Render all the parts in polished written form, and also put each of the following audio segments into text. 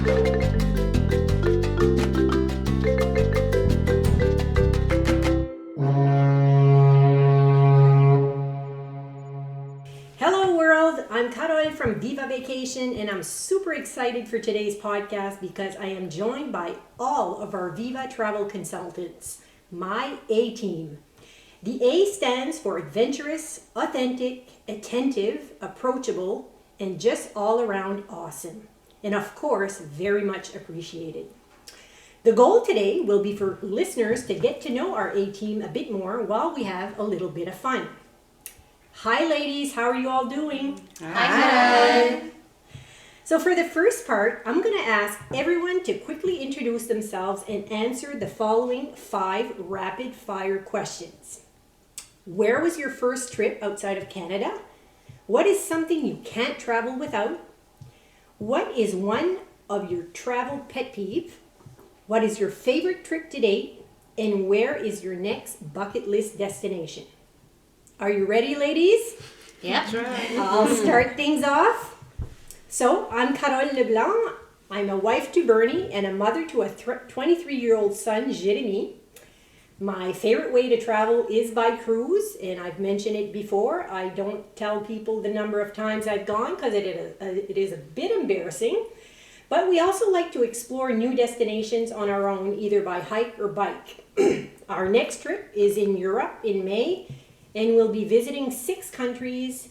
Hello world, I'm Carol from Viva Vacation and I'm super excited for today's podcast because I am joined by all of our Viva travel consultants, my A team. The A stands for adventurous, authentic, attentive, approachable, and just all around awesome. And of course, very much appreciated. The goal today will be for listeners to get to know our A team a bit more while we have a little bit of fun. Hi ladies, how are you all doing? Hi. So for the first part, I'm going to ask everyone to quickly introduce themselves and answer the following 5 rapid fire questions. Where was your first trip outside of Canada? What is something you can't travel without? What is one of your travel pet peeve? What is your favorite trip to date? And where is your next bucket list destination? Are you ready, ladies? Yeah. Right. I'll start things off. So, I'm Carole Leblanc. I'm a wife to Bernie and a mother to a 23-year-old son, Jeremy. My favorite way to travel is by cruise, and I've mentioned it before. I don't tell people the number of times I've gone because it is a bit embarrassing. But we also like to explore new destinations on our own, either by hike or bike. Our next trip is in Europe in May, and we'll be visiting 6 countries,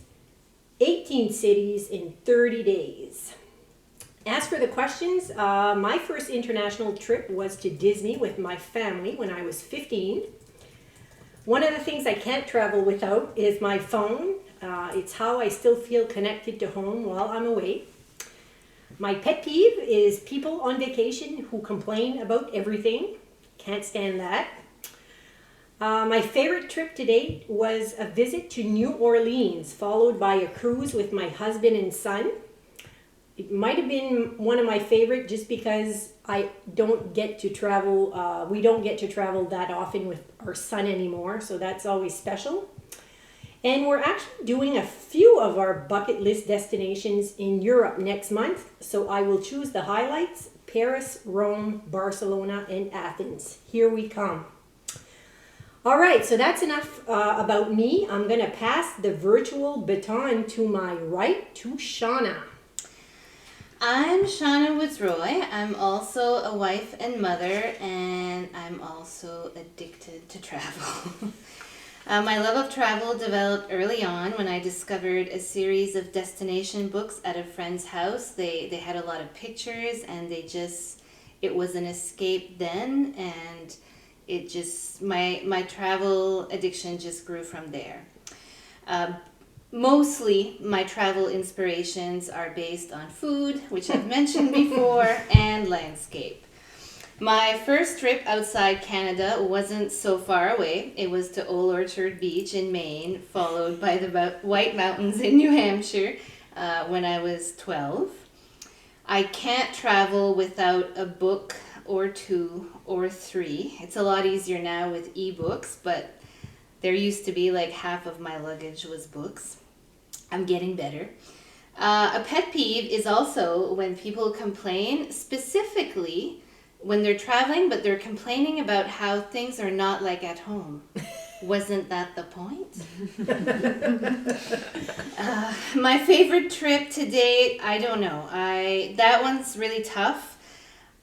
18 cities in 30 days. As for the questions, my first international trip was to Disney with my family when I was 15. One of the things I can't travel without is my phone. It's how I still feel connected to home while I'm away. My pet peeve is people on vacation who complain about everything. Can't stand that. My favorite trip to date was a visit to New Orleans, followed by a cruise with my husband and son. It might have been one of my favorite just because I don't get to travel, we don't get to travel that often with our son anymore, so that's always special. And we're actually doing a few of our bucket list destinations in Europe next month, so I will choose the highlights: Paris, Rome, Barcelona, and Athens. Here we come. All right, so that's enough about me. I'm going to pass the virtual baton to my right, to Shauna. I'm Shauna Woods-Roy. I'm also a wife and mother, and I'm also addicted to travel. My love of travel developed early on when I discovered a series of destination books at a friend's house. They had a lot of pictures, and it was an escape then, and it just, my travel addiction just grew from there. Mostly my travel inspirations are based on food, which I've mentioned before, and landscape. My first trip outside Canada wasn't so far away. It was to Old Orchard Beach in Maine, followed by the White Mountains in New Hampshire when I was 12. I can't travel without a book or 2 or 3. It's a lot easier now with ebooks, but there used to be like half of my luggage was books. I'm getting better. A pet peeve is also when people complain, specifically when they're traveling, but they're complaining about how things are not like at home. Wasn't that the point? My favorite trip to date, I don't know. That one's really tough.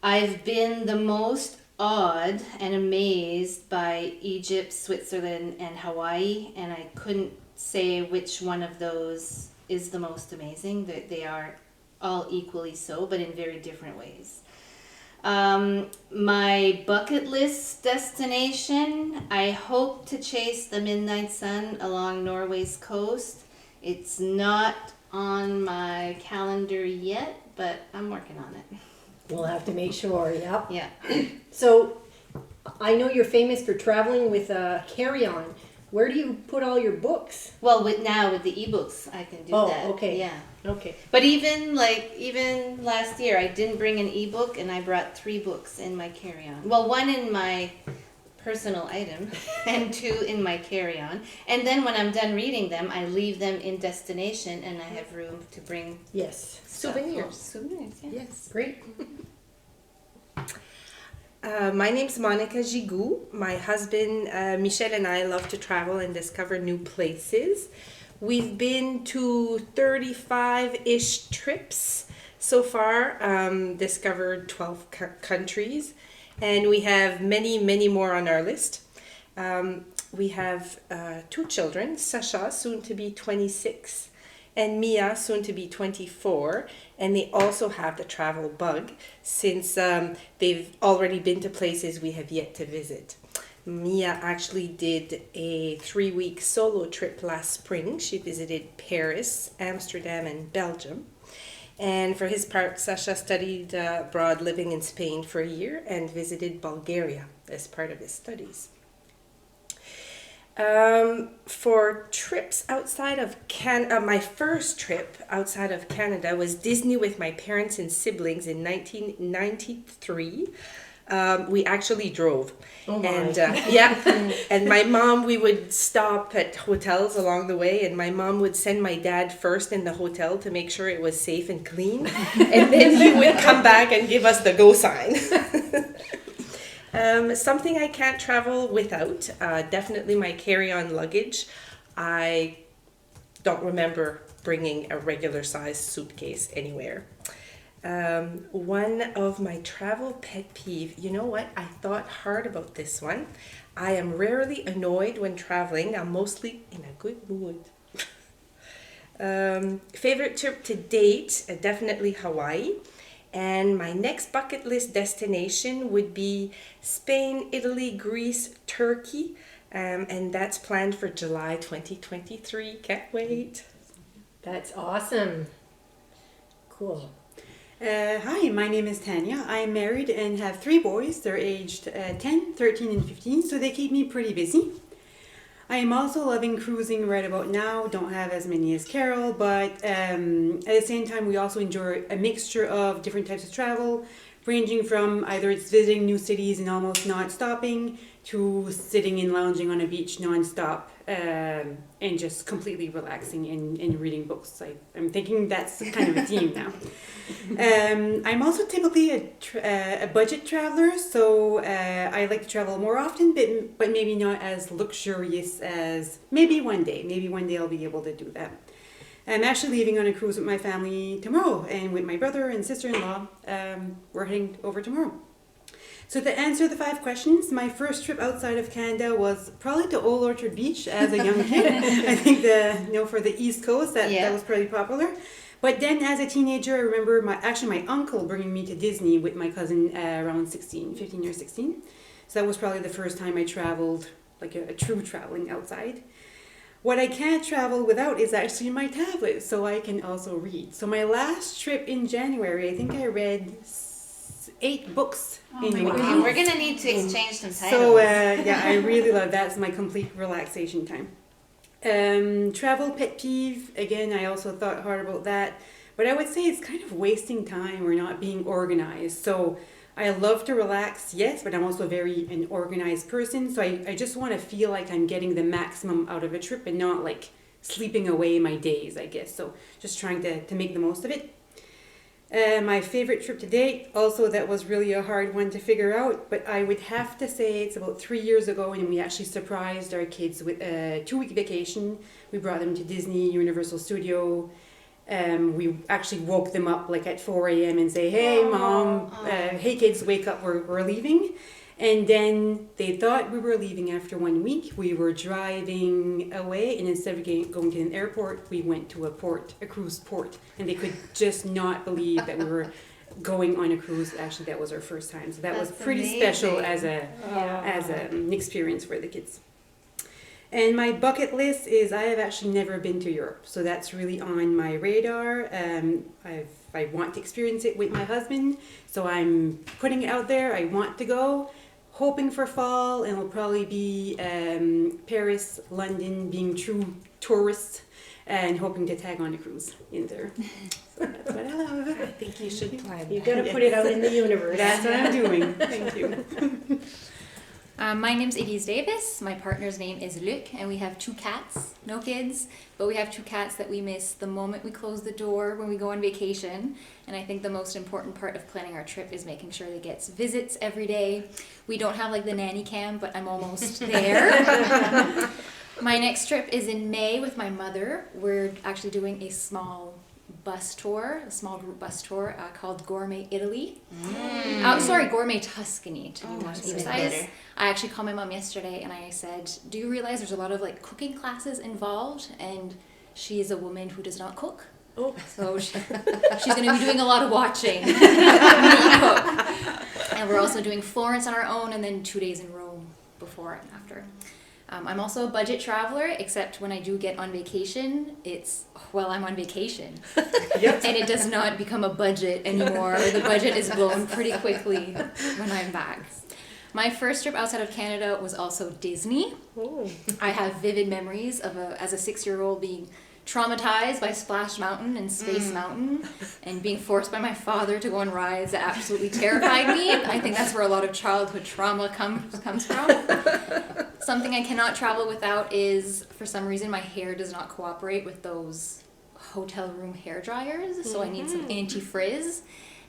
I've been the most awed and amazed by Egypt, Switzerland, and Hawaii, and I couldn't say which one of those is the most amazing. They are all equally so, but in very different ways. My bucket list destination, I hope to chase the midnight sun along Norway's coast. It's not on my calendar yet, but I'm working on it. We'll have to make sure, yep. Yeah. So, I know you're famous for traveling with a carry-on. Where do you put all your books? Well, with the ebooks, I can do that. Oh, okay. Yeah. Okay. But even last year, I didn't bring an ebook, and I brought 3 books in my carry-on. Well, one in my personal item and 2 in my carry-on. And then when I'm done reading them, I leave them in destination and I have room to bring Yes. stuff Souvenirs. home. Souvenirs, yeah. Yes. Great. My name's Monica Gigou. My husband Michel and I love to travel and discover new places. We've been to 35-ish trips so far, discovered 12 countries, and we have many, many more on our list. We have 2 children, Sasha, soon to be 26, and Mia, soon to be 24, and they also have the travel bug since they've already been to places we have yet to visit. Mia actually did a 3-week solo trip last spring. She visited Paris, Amsterdam, and Belgium. And for his part, Sasha studied abroad, living in Spain for a year, and visited Bulgaria as part of his studies. For trips outside of Canada, my first trip outside of Canada was Disney with my parents and siblings in 1993. We actually drove. Oh my. And yeah, and my mom, we would stop at hotels along the way, and my mom would send my dad first in the hotel to make sure it was safe and clean, and then he would come back and give us the go sign. Something I can't travel without, definitely my carry-on luggage. I don't remember bringing a regular sized suitcase anywhere. One of my travel pet peeve, you know what? I thought hard about this one. I am rarely annoyed when traveling. I'm mostly in a good mood. Favorite trip to date, definitely Hawaii. And my next bucket list destination would be Spain, Italy, Greece, Turkey. And that's planned for July 2023. Can't wait. That's awesome. Cool. Hi, my name is Tanya. I'm married and have 3 boys. They're aged 10, 13, and 15, so they keep me pretty busy. I am also loving cruising right about now. Don't have as many as Carol, but at the same time, we also enjoy a mixture of different types of travel, ranging from either it's visiting new cities and almost not stopping, to sitting and lounging on a beach non-stop and just completely relaxing and reading books. I'm thinking that's kind of a theme now. I'm also typically a budget traveler, so I like to travel more often, but maybe not as luxurious as maybe one day. Maybe one day I'll be able to do that. I'm actually leaving on a cruise with my family tomorrow, and with my brother and sister-in-law. We're heading over tomorrow. So to answer the 5 questions, my first trip outside of Canada was probably to Old Orchard Beach as a young kid. I think for the East Coast, that was pretty popular. But then as a teenager, I remember my uncle bringing me to Disney with my cousin around 15 or 16. So that was probably the first time I traveled, like a true traveling outside. What I can't travel without is actually my tablet, so I can also read. So my last trip in January, I think I read 8 books in a week. Okay, we're gonna need to exchange some titles. So yeah, I really love that. It's my complete relaxation time. Travel pet peeve, again, I also thought hard about that, but I would say it's kind of wasting time or not being organized. So I love to relax, yes, but I'm also an organized person, so I just want to feel like I'm getting the maximum out of a trip and not like sleeping away my days, I guess. So just trying to make the most of it. My favorite trip to date, also that was really a hard one to figure out, but I would have to say it's about 3 years ago, and we actually surprised our kids with a 2-week vacation. We brought them to Disney, Universal Studio. We actually woke them up like at 4 a.m. and say, hey mom, hey kids, wake up, we're leaving. And then they thought we were leaving after 1 week. We were driving away, and instead of going to an airport, we went to a cruise port. And they could just not believe that we were going on a cruise. Actually, that was our first time. So that was pretty special as an experience for the kids. And my bucket list is I have actually never been to Europe. So that's really on my radar. I want to experience it with my husband. So I'm putting it out there. I want to go. Hoping for fall, and it'll probably be Paris, London, being true tourists, and hoping to tag on a cruise in there. So that's what I love. I think you should plan. You've got to put it out in the universe. That's what I'm doing. Thank you. My name's Elise Davis. My partner's name is Luc, and we have 2 cats. No kids, but we have 2 cats that we miss the moment we close the door when we go on vacation. And I think the most important part of planning our trip is making sure they get visits every day. We don't have like the nanny cam, but I'm almost there. My next trip is in May with my mother. We're actually doing a small bus tour, a small group bus tour called Gourmet Italy. Gourmet Tuscany to be more precise. better. I actually called my mom yesterday and I said, do you realize there's a lot of like cooking classes involved? And she is a woman who does not cook. Oh. So she's going to be doing a lot of watching me cook. And we're also doing Florence on our own and then 2 days in Rome before and after. I'm also a budget traveler, except when I do get on vacation, it's while I'm on vacation. Yep. And it does not become a budget anymore. The budget is blown pretty quickly when I'm back. My first trip outside of Canada was also Disney. Oh. I have vivid memories of as a 6-year-old being traumatized by Splash Mountain and Space Mountain and being forced by my father to go on rides that absolutely terrified me. I think that's where a lot of childhood trauma comes from. Something I cannot travel without is, for some reason, my hair does not cooperate with those hotel room hair dryers, so I need some anti-frizz.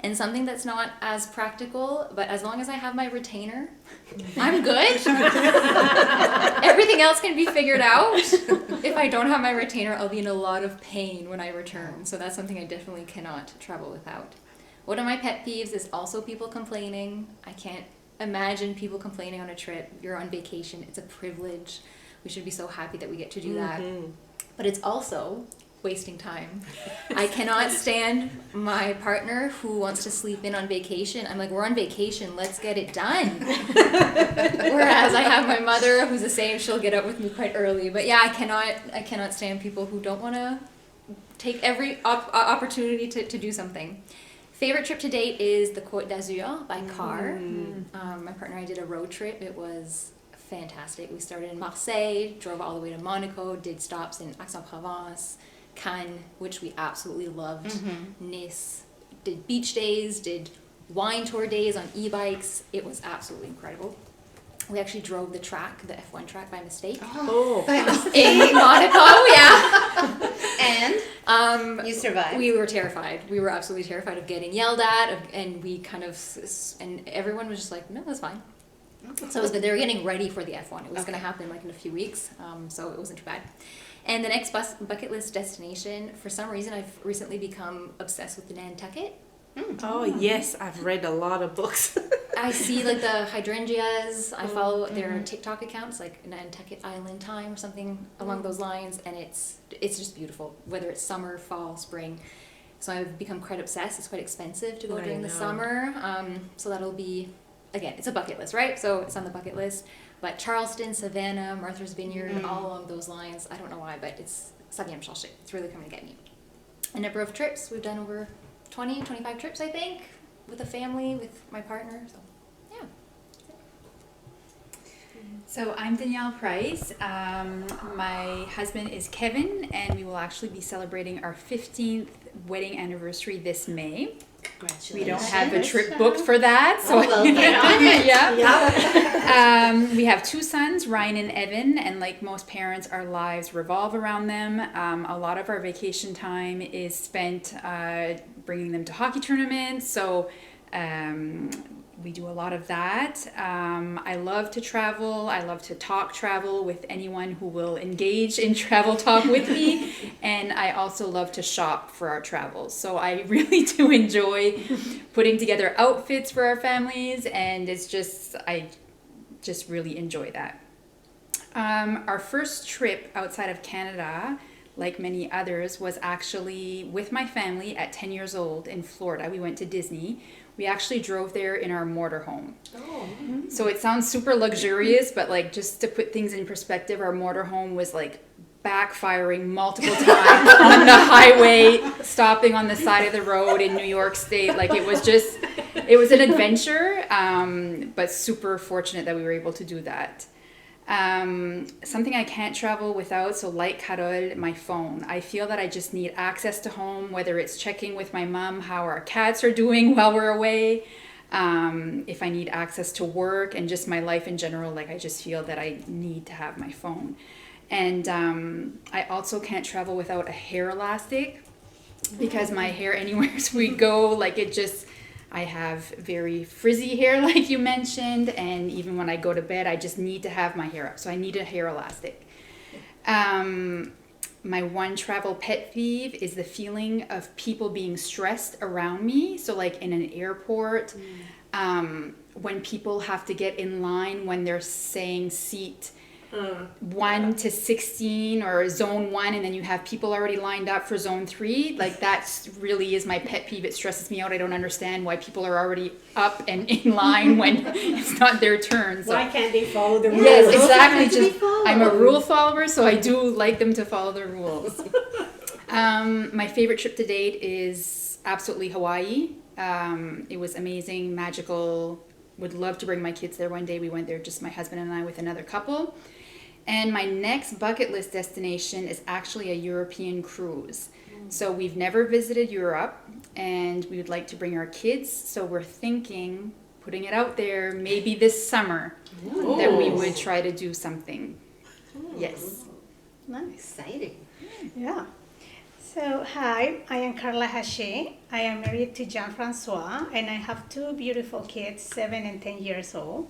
And something that's not as practical, but as long as I have my retainer, I'm good. Everything else can be figured out. If I don't have my retainer, I'll be in a lot of pain when I return. So that's something I definitely cannot travel without. One of my pet peeves is also people complaining. I can't imagine people complaining on a trip. You're on vacation. It's a privilege. We should be so happy that we get to do that. But it's also wasting time. I cannot stand my partner who wants to sleep in on vacation. I'm like, we're on vacation, let's get it done. Whereas I have my mother who's the same, she'll get up with me quite early. But yeah, I cannot stand people who don't want to take every opportunity to do something. Favorite trip to date is the Côte d'Azur by car. My partner and I did a road trip. It was fantastic. We started in Marseille, drove all the way to Monaco, did stops in Aix-en-Provence, Cannes, which we absolutely loved, Nice, did beach days, did wine tour days on e-bikes. It was absolutely incredible. We actually drove the F1 track by mistake. Oh. In Monaco, yeah. And you survived. We were terrified. We were absolutely terrified of getting yelled at, and we and everyone was just like, no, that's fine. So it was good. They were getting ready for the F1. It was going to happen like in a few weeks, so it wasn't too bad. And the next bucket list destination, for some reason, I've recently become obsessed with the Nantucket. Oh, yes, I've read a lot of books. I see like the hydrangeas. I follow their TikTok accounts, like Nantucket Island Time or something along those lines, and it's just beautiful, whether it's summer, fall, spring. So I've become quite obsessed. It's quite expensive to go during the summer, so that'll be, again, it's a bucket list, right? So it's on the bucket list. But Charleston, Savannah, Martha's Vineyard, all along those lines. I don't know why, but ça vient me chercher. It's really coming to get me. A number of trips. We've done over 20, 25 trips, I think, with a family, with my partner. So, yeah. So I'm Danielle Price. My husband is Kevin, and we will actually be celebrating our 15th wedding anniversary this May. Congratulations. We don't have a trip booked for that, so well, get on it. Yeah. We have 2 sons, Ryan and Evan, and like most parents, our lives revolve around them. A lot of our vacation time is spent bringing them to hockey tournaments, so we do a lot of that. I love to travel. I love to talk travel with anyone who will engage in travel talk with me. And I also love to shop for our travels. So I really do enjoy putting together outfits for our families. And I just really enjoy that. Our first trip outside of Canada, like many others, was actually with my family at 10 years old in Florida. We went to Disney. We actually drove there in our motorhome. Oh. So it sounds super luxurious, but like just to put things in perspective, our motorhome was like backfiring multiple times on the highway, stopping on the side of the road in New York State. Like it was an adventure, but super fortunate that we were able to do that. Something I can't travel without, so like Carol, my phone. I feel that I just need access to home, whether it's checking with my mom how our cats are doing while we're away, if I need access to work and just my life in general, like I just feel that I need to have my phone. And I also can't travel without a hair elastic because my hair anywhere we go, like it just, I have very frizzy hair like you mentioned, and even when I go to bed I just need to have my hair up, so I need a hair elastic. My one travel pet peeve is the feeling of people being stressed around me. So like in an airport, when people have to get in line when they're saying seat 1 to 16 or zone 1, and then you have people already lined up for zone 3. Like that really is my pet peeve. It stresses me out. I don't understand why people are already up and in line when it's not their turn. So. Why can't they follow the rules? Yes, exactly. Just followed. I'm a rule follower, so I do like them to follow the rules. My favorite trip to date is absolutely Hawaii. It was amazing, magical. Would love to bring my kids there one day. We went there, just my husband and I, with another couple. And my next bucket list destination is actually a European cruise. So we've never visited Europe, and we would like to bring our kids. So we're thinking, putting it out there, maybe this summer that we would try to do something. Yes. Exciting. Yeah. So, hi, I am Carla Haché. I am married to Jean-Francois, and I have 2 beautiful kids, 7 and 10 years old.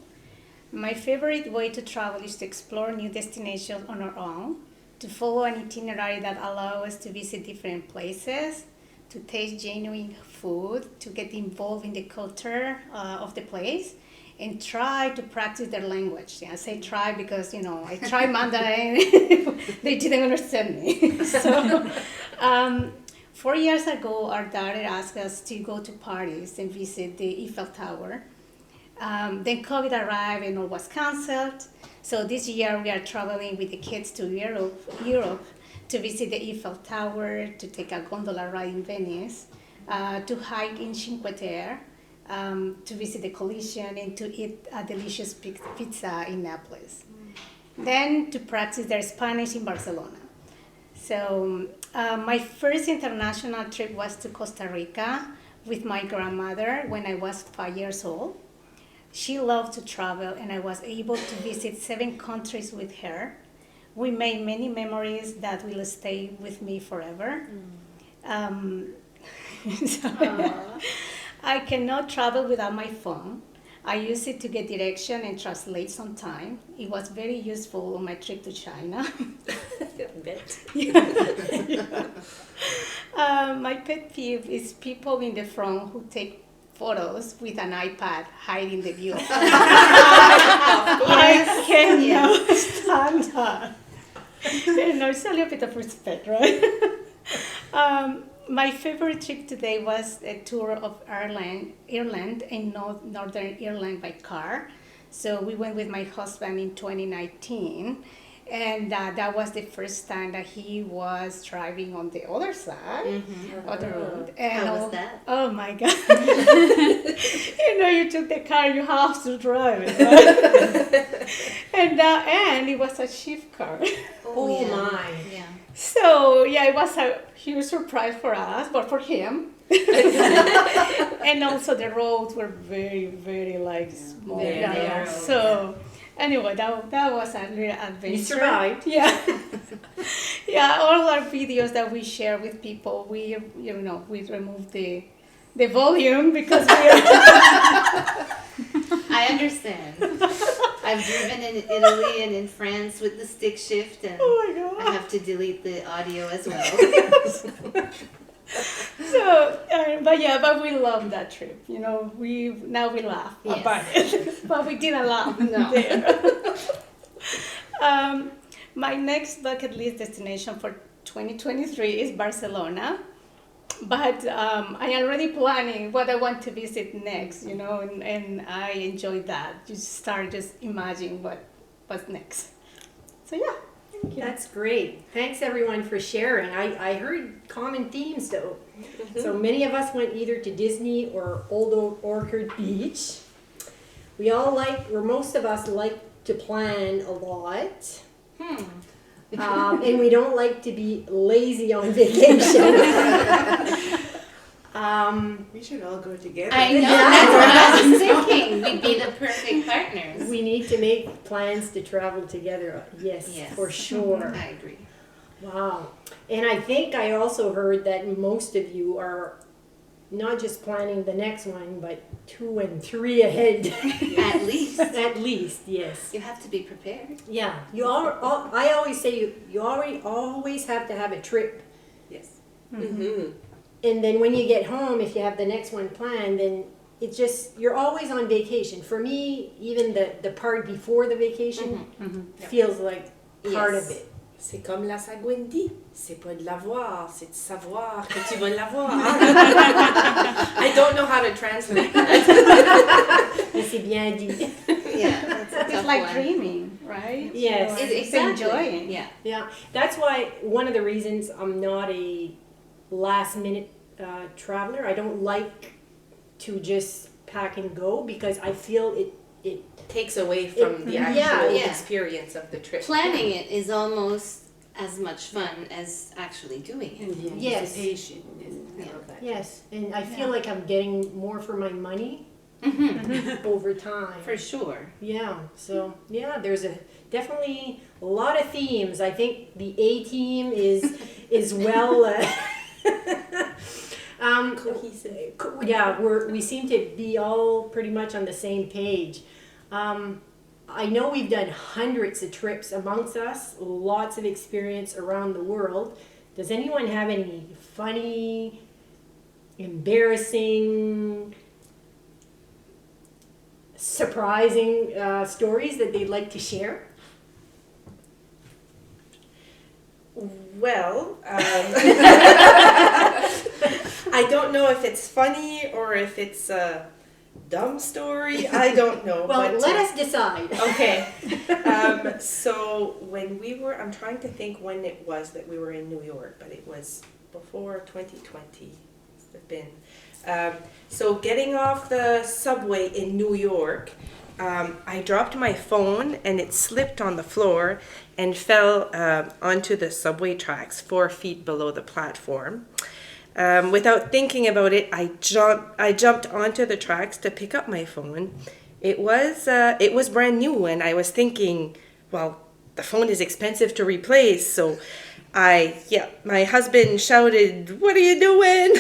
My favorite way to travel is to explore new destinations on our own, to follow an itinerary that allows us to visit different places, to taste genuine food, to get involved in the culture of the place, and try to practice their language. Yeah, I say try because, I tried Mandarin. They didn't understand me. So, 4 years ago, our daughter asked us to go to Paris and visit the Eiffel Tower. Then COVID arrived and all was canceled. So this year we are traveling with the kids to Europe to visit the Eiffel Tower, to take a gondola ride in Venice, to hike in Cinque Terre, to visit the Collision, and to eat a delicious pizza in Naples. Then to practice their Spanish in Barcelona. So my first international trip was to Costa Rica with my grandmother when I was 5 years old. She loved to travel, and I was able to visit 7 countries with her. We made many memories that will stay with me forever. I cannot travel without my phone. I use it to get direction and translate sometimes. It was very useful on my trip to China. My pet peeve is people in the front who take photos with an iPad hiding the view. I cannot stand that. It's a little bit of respect, right? My favorite trip today was a tour of Ireland and Northern Ireland by car. So we went with my husband in 2019. And that was the first time that he was driving on the other side of the road. And How was that? Oh my God. You took the car, you have to drive it, right? and it was a shift car. Oh my. Yeah. So, it was a huge surprise for us, but for him. And also the roads were very, very small. Very narrow. So, anyway, that was a real adventure. You survived. Yeah. All our videos that we share with people, we remove the volume because we are... I understand. I've driven in Italy and in France with the stick shift, and Oh my God. I have to delete the audio as well. So, but we love that trip. We laugh about it, but we didn't laugh there. My next bucket list destination for 2023 is Barcelona, but I am already planning what I want to visit next. And I enjoy that. Just imagine what's next. So yeah. That's great. Thanks everyone for sharing. I heard common themes though. So many of us went either to Disney or Old Orchard Beach. Most of us like to plan a lot. And we don't like to be lazy on vacation. We should all go together. I know, that's what I was thinking. We'd be the perfect partners. We need to make plans to travel together. Yes, Yes. for sure. I agree. Wow. And I think I also heard that most of you are not just planning the next one, but 2 and 3 ahead. At least. At least, yes. You have to be prepared. Yeah. I always say you always have to have a trip. Yes. Mm-hmm. And then when you get home, if you have the next one planned, then it's just, you're always on vacation. For me, even the part before the vacation feels like part Yes. of it. C'est comme la sagouindi. C'est pas de l'avoir, c'est de savoir que tu vas l'avoir. I don't know how to translate that. Mais c'est bien dit. Yeah, that's a It's tough like one. dreaming, right? Yes. So it's Exactly. enjoying. Yeah. Yeah, that's why one of the reasons I'm not a last minute traveler. I don't like to just pack and go because I feel it Takes away from the actual yeah. experience of the trip. Planning it is almost as much fun as actually doing it. And the Yes. anticipation and all of that. yes, and I feel like I'm getting more for my money over time. For sure. Yeah, so yeah, there's definitely a lot of themes. I think the A team is well. Cohesive. Yeah, we seem to be all pretty much on the same page. I know we've done hundreds of trips amongst us, lots of experience around the world. Does anyone have any funny, embarrassing, surprising stories that they'd like to share? Well, I don't know if it's funny or if it's a dumb story. I don't know. Well, but, let us decide. Okay. So when we were, I'm trying to think when it was that we were in New York, but it was before 2020. Must have been. So getting off the subway in New York, I dropped my phone and it slipped on the floor and fell onto the subway tracks 4 feet below the platform. Without thinking about it, I jumped onto the tracks to pick up my phone. It was brand new, and I was thinking, well, the phone is expensive to replace, so my husband shouted, "What are you doing?"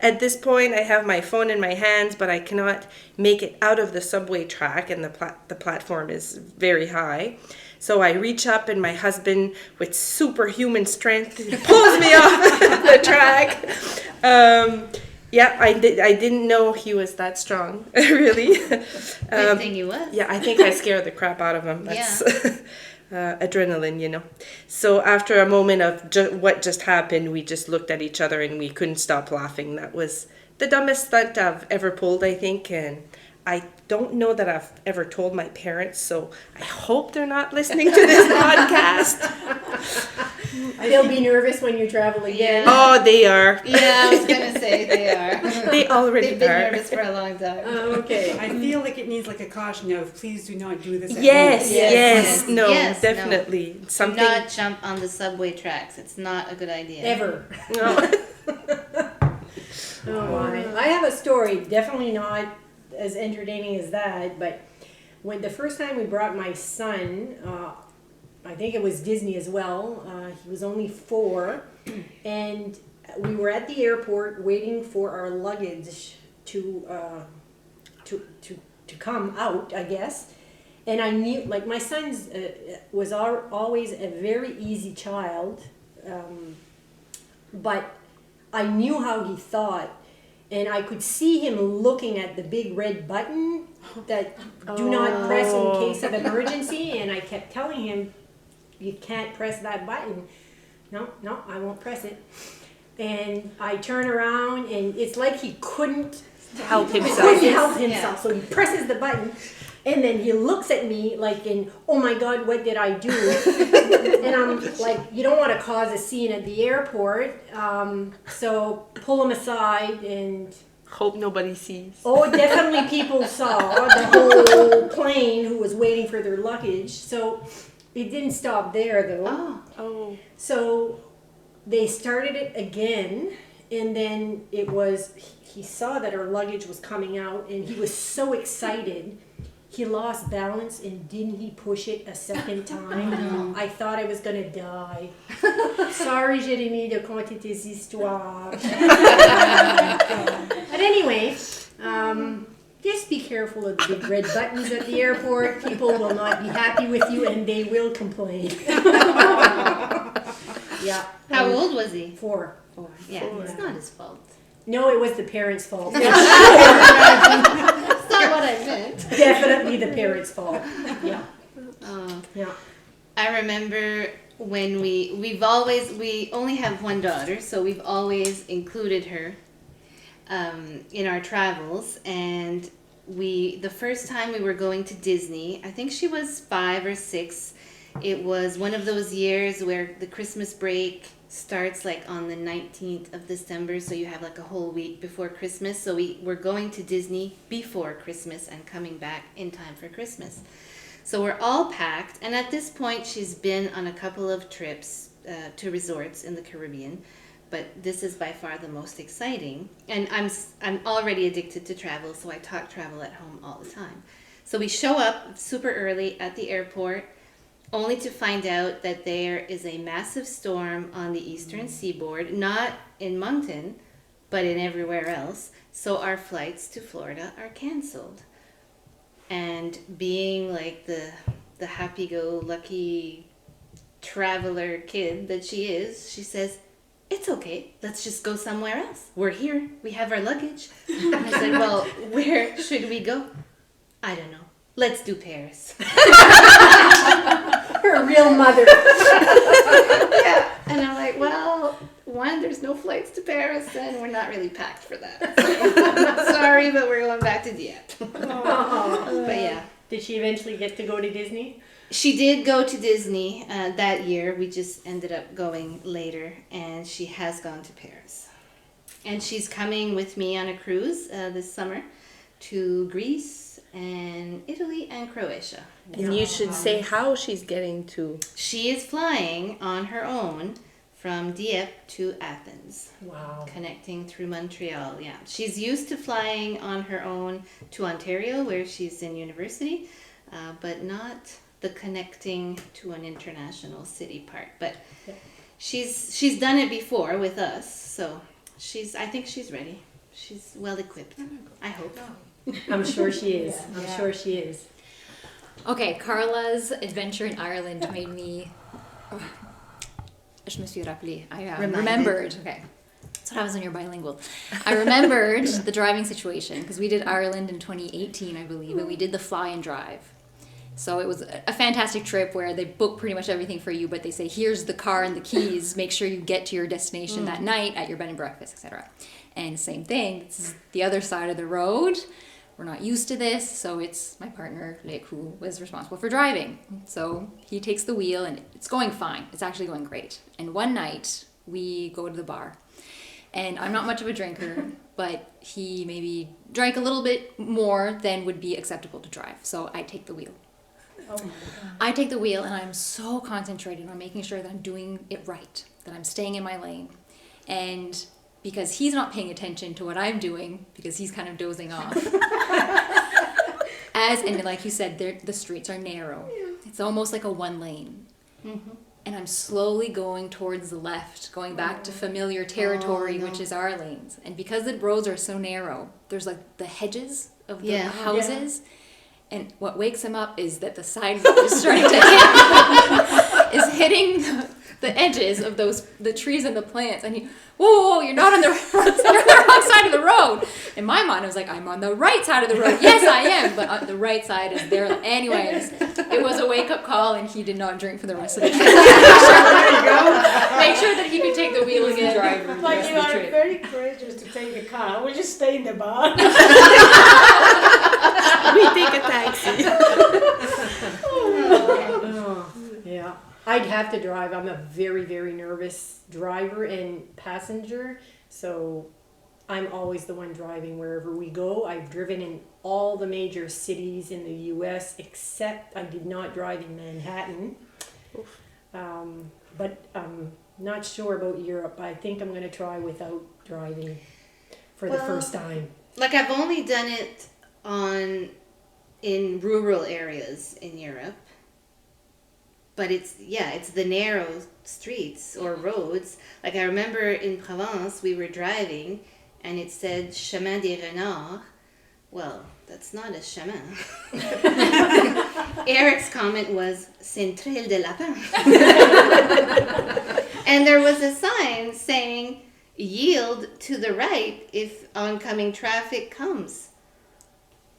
At this point, I have my phone in my hands, but I cannot make it out of the subway track, and the platform is very high. So I reach up, and my husband, with superhuman strength, pulls me off the track. I didn't know he was that strong, really. Good thing you was. Yeah, I think I scared the crap out of him. That's adrenaline, you know. So after a moment of what just happened, we just looked at each other and we couldn't stop laughing. That was the dumbest stunt I've ever pulled, I think, and I don't know that I've ever told my parents, so I hope they're not listening to this podcast. They'll be nervous when you travel again. Oh, they are. Yeah, I was gonna say they are. They already They've been are. nervous for a long time. Okay. I feel like it needs like a caution of please do not do this at Yes, home. yes, no, Yes, no. definitely. Do Something. not jump on the subway tracks. It's not a good idea. Ever. No. Oh my. I have a story, definitely not as entertaining as that, but when the first time we brought my son, I think it was Disney as well, he was only 4, and we were at the airport waiting for our luggage to come out, I guess. And I knew, like, my son's was always a very easy child, but I knew how he thought, and I could see him looking at the big red button that do not press in case of emergency, and I kept telling him, you can't press that button. No, I won't press it. And I turn around, and it's like he couldn't Help couldn't himself. help himself. So he presses the button, and then he looks at me like in, oh my God, what did I do? And I'm like, you don't want to cause a scene at the airport, so pull him aside and. Hope nobody sees. Oh, definitely people saw the whole plane who was waiting for their luggage. So it didn't stop there though. Oh. Oh. So they started it again, And then he saw that our luggage was coming out, and he was so excited. He lost balance, and didn't he push it a second time? I thought I was going to die. Sorry, Jérémy, de compter tes histoires. But anyway, just be careful of the big red buttons at the airport. People will not be happy with you, and they will complain. Yeah. How old was he? 4. Yeah, it's not his fault. No, it was the parents' fault. That's not what I meant. Definitely the parents' fault. Yeah. Yeah. I remember when we only have one daughter, so we've always included her in our travels. And the first time we were going to Disney, I think she was 5 or 6. It was one of those years where the Christmas break starts like on the 19th of December, so you have like a whole week before Christmas. So we were going to Disney before Christmas and coming back in time for Christmas. So we're all packed, and at this point she's been on a couple of trips to resorts in the Caribbean, but this is by far the most exciting. And I'm already addicted to travel, so I talk travel at home all the time. So we show up super early at the airport, only to find out that there is a massive storm on the eastern seaboard, not in Moncton, but in everywhere else. So our flights to Florida are canceled. And being like the happy-go-lucky traveler kid that she is, she says, "It's okay, let's just go somewhere else. We're here, we have our luggage." I said, "Well, where should we go?" "I don't know. Let's do Paris." Her real mother. Yeah, and I'm like, well, one, there's no flights to Paris, and we're not really packed for that. So, sorry, but we're going back to Dieppe. But yeah. Did she eventually get to go to Disney? She did go to Disney that year. We just ended up going later, and she has gone to Paris. And she's coming with me on a cruise this summer to Greece and Italy and Croatia. And you should say how she's getting to. She is flying on her own from Dieppe to Athens. Wow. Connecting through Montreal, yeah. She's used to flying on her own to Ontario, where she's in university, but not the connecting to an international city part. But she's done it before with us, so I think she's ready. She's well equipped, I hope. I'm sure she is. I'm sure she is. Okay, Carla's adventure in Ireland made me... Je me suis rappelé. I remembered. Okay. That's what happens when you're bilingual. I remembered the driving situation because we did Ireland in 2018, I believe, and we did the fly and drive. So it was a fantastic trip where they book pretty much everything for you, but they say, here's the car and the keys. Make sure you get to your destination that night at your bed and breakfast, etc. And same thing. It's the other side of the road. We're not used to this, so it's my partner, Lek, who was responsible for driving. So he takes the wheel, and it's going fine. It's actually going great. And one night, we go to the bar. And I'm not much of a drinker, but he maybe drank a little bit more than would be acceptable to drive. So I take the wheel. Oh my God. I take the wheel, and I'm so concentrated on making sure that I'm doing it right, that I'm staying in my lane. And because he's not paying attention to what I'm doing, because he's kind of dozing off. And like you said, the streets are narrow. It's almost like a one lane. Mm-hmm. And I'm slowly going towards the left, going back to familiar territory, which is our lanes. And because the roads are so narrow, there's like the hedges of the houses. And what wakes him up is that the sidewalk is starting to is hitting the edges of the trees and the plants. And he, whoa, you're not on you're on the wrong side of the road. In my mind, I was like, I'm on the right side of the road. Yes, I am. But on the right side is there. Anyways, it was a wake-up call, and he did not drink for the rest of the trip. There you go. Make sure that he could take the wheel again. Like you are very courageous to take a car. We'll just stay in the bar. We take a taxi. Yeah. I'd have to drive. I'm a very, very nervous driver and passenger, so I'm always the one driving wherever we go. I've driven in all the major cities in the U.S., except I did not drive in Manhattan. Not sure about Europe. I think I'm going to try without driving for the Well, first time. Like I've only done it in rural areas in Europe. But it's the narrow streets or roads. Like I remember in Provence, we were driving and it said Chemin des Renards. Well, that's not a chemin. Eric's comment was C'est une trail de lapin. And there was a sign saying yield to the right if oncoming traffic comes.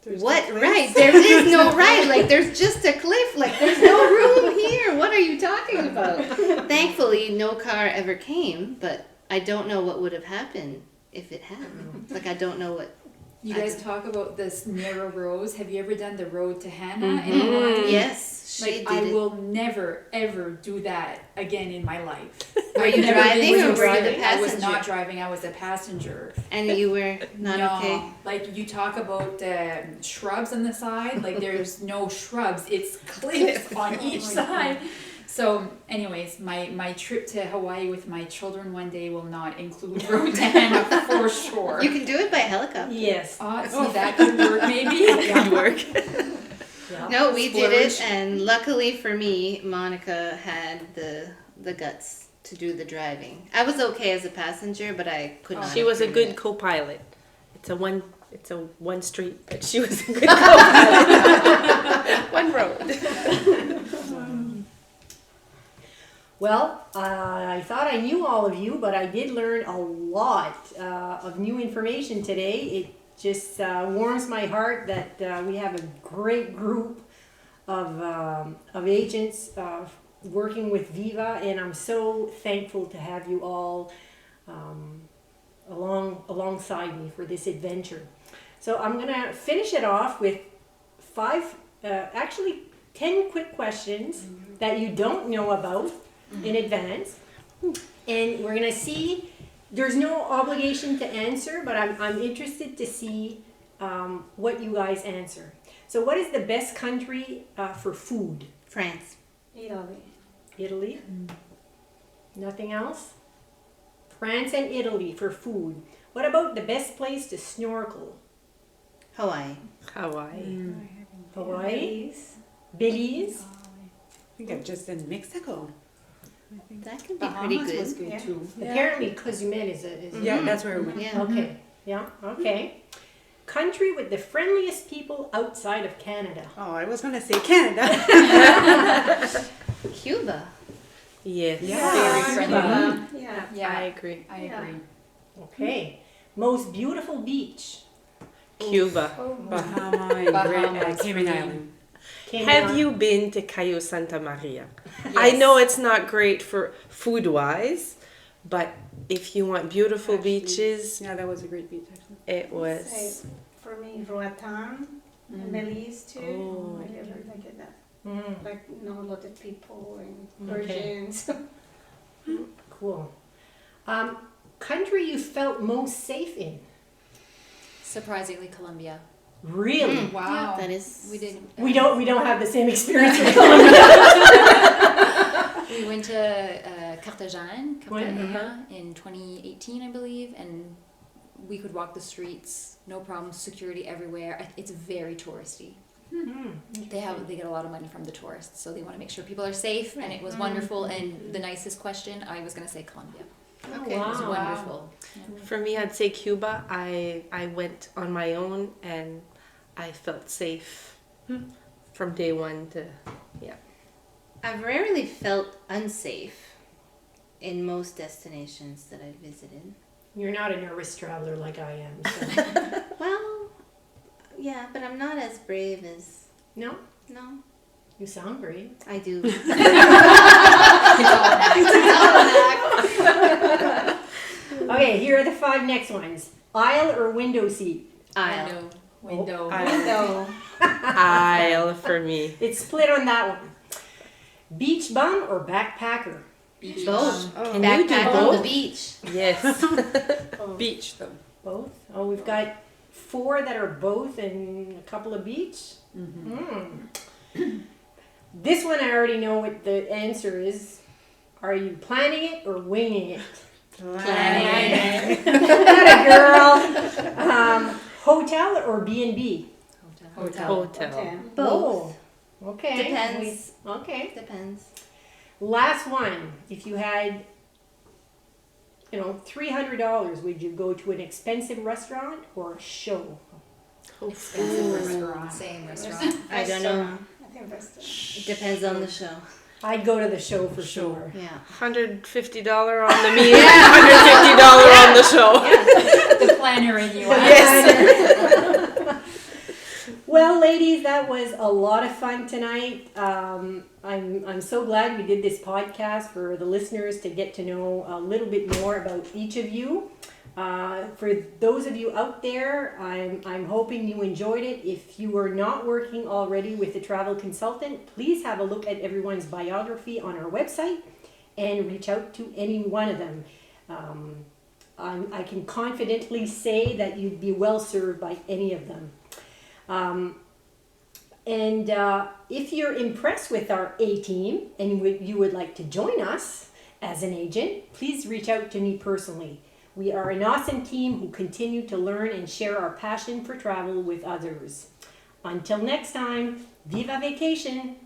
What right? There is no right. Like there's just a cliff. Like there's no room here. What are you talking about? Thankfully, no car ever came, but I don't know what would have happened if it had. Like I don't know what. You guys talk about this narrow roads. Have you ever done the road to Hannah? in Hawaii? Yes, she Like did I it. will never ever do that again in my life. Were you I've never driving been or to were you the driving. I was passenger? not driving. I was a passenger. And you were not No, okay. like you talk about shrubs on the side, like there's no shrubs, it's cliffs on each side. So anyways, my trip to Hawaii with my children one day will not include road to Hannah for sure. You can do it by helicopter. Yes. See, that could work maybe. Could work. Yeah. No, we did it, Splurge. and luckily for me, Monica had the guts to do the driving. I was okay as a passenger, but I could not. She was a do good it. co-pilot. It's a one street, but she was a good co-pilot. One road. Well, I thought I knew all of you, but I did learn a lot of new information today. It just warms my heart that we have a great group of agents working with Viva, and I'm so thankful to have you all alongside me for this adventure. So I'm gonna finish it off with 10 quick questions that you don't know about in advance, and we're gonna see. There's no obligation to answer, but I'm interested to see what you guys answer. So, what is the best country for food? France. Italy. Italy. Nothing else. France and Italy for food. What about the best place to snorkel? Hawaii. Hawaii. Hawaii. Belize. I think I've just done Mexico. That could be pretty Bahamas good. was good Yeah. too. Apparently, Cozumel is. Yeah, that's where we went. Yeah. Okay. Yeah. Okay. Country with the friendliest people outside of Canada. Oh, I was gonna say Canada. Cuba. Yes. Very friendly. Yeah. Yeah, I agree. I Yeah. agree. Okay. Most beautiful beach. Cuba. Bahama and Bahamas, Cayman for me. Island. Cayman Have Islands. you been to Cayo Santa Maria? I know it's not great for food wise, but if you want beautiful Actually, beaches, Yeah, that was a great beach actually. it was. Say, for me, Roatan, Belize too. Oh. I really like that. Mm, Like, know a lot of people and Okay. Virgins. cool. Country you felt most safe in? Surprisingly, Colombia. Really? Wow. That is. We did. We don't have the same experience with Colombia. We went to Cartagena in 2018, I believe, and we could walk the streets, no problem. Security everywhere. It's very touristy. They get a lot of money from the tourists, so they want to make sure people are safe. And it was wonderful. And the nicest question, I was going to say Colombia. Okay. wow. It was wonderful. For me, I'd say Cuba. I went on my own and I felt safe from day one to, yeah. I've rarely felt unsafe in most destinations that I've visited. You're not a nervous traveler like I am. So. Well, yeah, but I'm not as brave as. No? No, You sound brave. I do. Okay, here are the 5 next ones. Aisle or window seat? Aisle. Window. Window. Aisle for me. It's split on that one. Beach bum or backpacker? Both. Can you do Backpack on both? the beach. Yes. Beach though. Both? Oh, we've got 4 that are both and a couple of beach. This one I already know what the answer is. Are you planning it or winging it? Planning. Atta girl. Hotel or B&B? Hotel. Hotel. Both. Oh, okay. Depends. Okay. Depends. Last one. If you had, $300, would you go to an expensive restaurant or a show? Expensive restaurant. Same restaurant. I don't know. I think that's It depends on the show. I'd go to the show for sure. Yeah. $150 on the meal, $150 on the show. The planner in you. Well, ladies, that was a lot of fun tonight. I'm so glad we did this podcast for the listeners to get to know a little bit more about each of you. For those of you out there, I'm hoping you enjoyed it. If you are not working already with a travel consultant, please have a look at everyone's biography on our website and reach out to any one of them. I can confidently say that you'd be well served by any of them. If you're impressed with our A-team and you would like to join us as an agent, please reach out to me personally. We are an awesome team who continue to learn and share our passion for travel with others. Until next time, Viva Vacation!